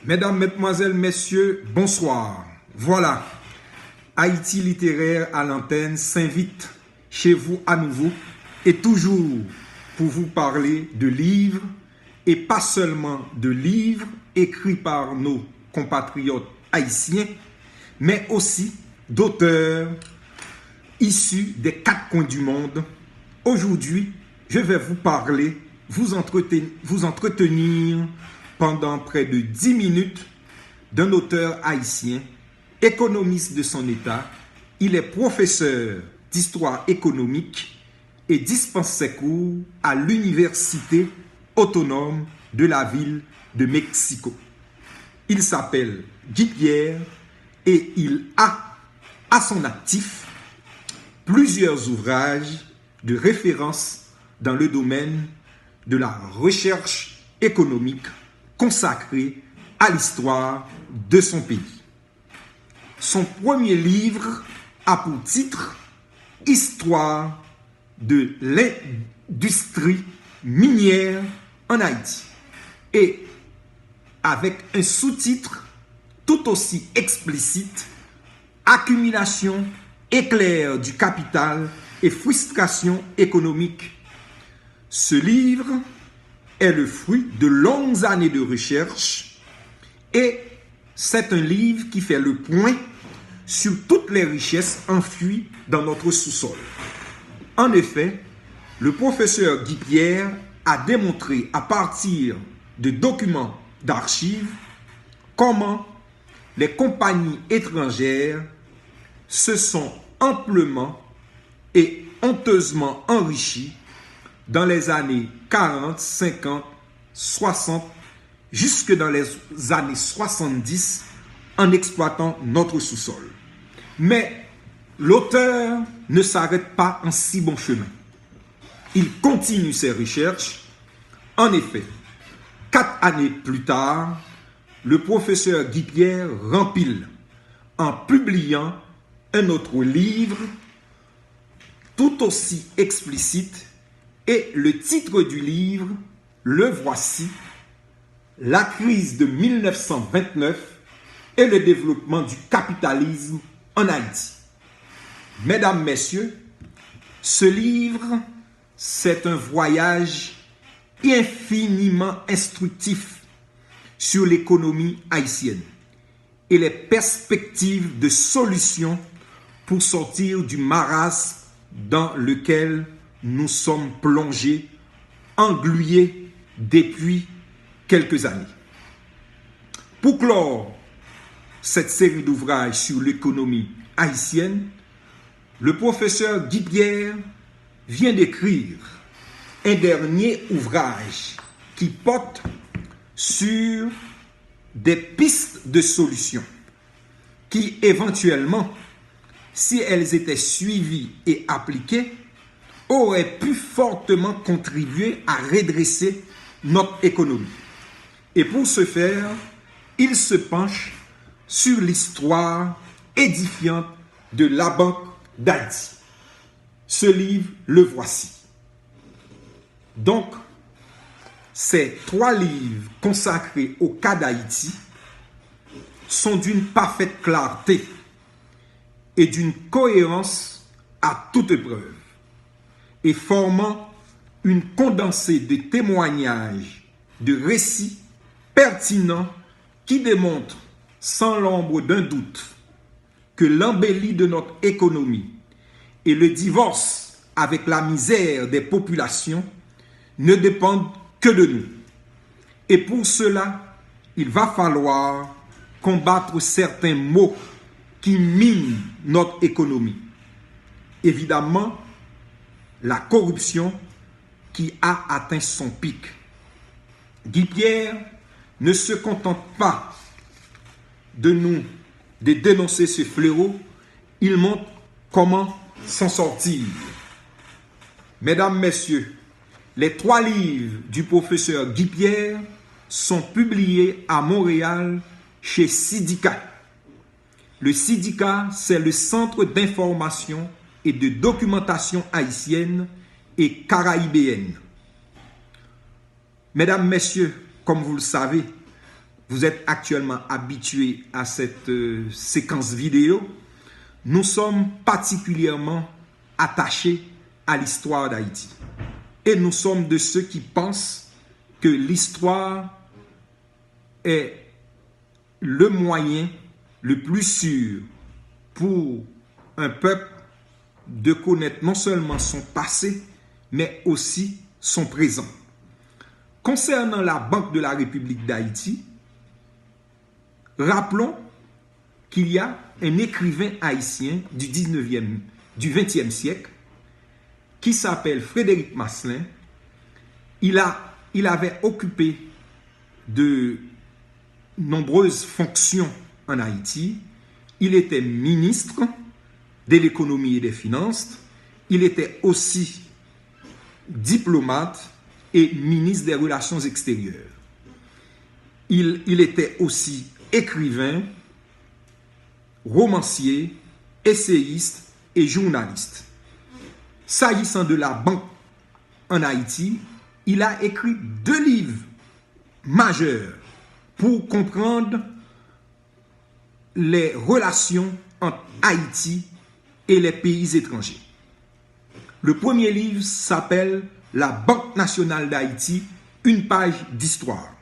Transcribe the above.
Mesdames, Mesdemoiselles, Messieurs, bonsoir. Voilà, Haïti littéraire à l'antenne s'invite chez vous à nouveau et toujours pour vous parler de livres et pas seulement de livres écrits par nos compatriotes haïtiens, mais aussi d'auteurs issus des quatre coins du monde. Aujourd'hui, je vais vous parler, vous entretenir pendant près de 10 minutes d'un auteur haïtien, économiste de son état. Il est professeur d'histoire économique et dispense ses cours à l'université autonome de la ville de Mexico. Il s'appelle Guy Pierre et il a à son actif plusieurs ouvrages de référence dans le domaine de la recherche économique consacrée à l'histoire de son pays. Son premier livre a pour titre « Histoire de l'industrie minière en Haïti » et avec un sous-titre tout aussi explicite « Accumulation éclair du capital et frustration économique ». Ce livre est le fruit de longues années de recherche et c'est un livre qui fait le point sur toutes les richesses enfuies dans notre sous-sol. En effet, le professeur Guy Pierre a démontré à partir de documents d'archives comment les compagnies étrangères se sont amplement et honteusement enrichies dans les années 40, 50, 60, jusque dans les années 70, en exploitant notre sous-sol. Mais l'auteur ne s'arrête pas en si bon chemin. Il continue ses recherches. En effet, 4 années plus tard, le professeur Guy Pierre rempile en publiant un autre livre tout aussi explicite. Et le titre du livre, le voici, La crise de 1929 et le développement du capitalisme en Haïti. Mesdames, Messieurs, ce livre, c'est un voyage infiniment instructif sur l'économie haïtienne et les perspectives de solutions pour sortir du marasme dans lequel nous sommes plongés, englués depuis quelques années. Pour clore cette série d'ouvrages sur l'économie haïtienne, le professeur Guy Pierre vient d'écrire un dernier ouvrage qui porte sur des pistes de solutions qui, éventuellement, si elles étaient suivies et appliquées, aurait pu fortement contribuer à redresser notre économie. Et pour ce faire, il se penche sur l'histoire édifiante de la Banque d'Haïti. Ce livre, le voici. Donc, ces 3 livres consacrés au cas d'Haïti sont d'une parfaite clarté et d'une cohérence à toute épreuve, et formant une condensée de témoignages, de récits pertinents qui démontrent sans l'ombre d'un doute que l'embellie de notre économie et le divorce avec la misère des populations ne dépendent que de nous. Et pour cela, il va falloir combattre certains maux qui minent notre économie. Évidemment, la corruption qui a atteint son pic. Guy Pierre ne se contente pas de dénoncer ce fléau, il montre comment s'en sortir. Mesdames, Messieurs, les 3 livres du professeur Guy Pierre sont publiés à Montréal chez Syndicat. Le Syndicat, c'est le Centre d'information et de documentation haïtienne et caraïbéenne. Mesdames, Messieurs, comme vous le savez, vous êtes actuellement habitué à cette séquence vidéo, nous sommes particulièrement attachés à l'histoire d'Haïti. Et nous sommes de ceux qui pensent que l'histoire est le moyen le plus sûr pour un peuple de connaître non seulement son passé, mais aussi son présent. Concernant la Banque de la République d'Haïti, rappelons qu'il y a un écrivain haïtien du 20e siècle qui s'appelle Frédéric Masselin. Il avait occupé de nombreuses fonctions en Haïti. Il était ministre de l'économie et des finances. Il était aussi diplomate et ministre des Relations extérieures. Il était aussi écrivain, romancier, essayiste et journaliste. S'agissant de la banque en Haïti, il a écrit 2 livres majeurs pour comprendre les relations entre Haïti et les pays étrangers. Le premier livre s'appelle « La Banque nationale d'Haïti, une page d'histoire ».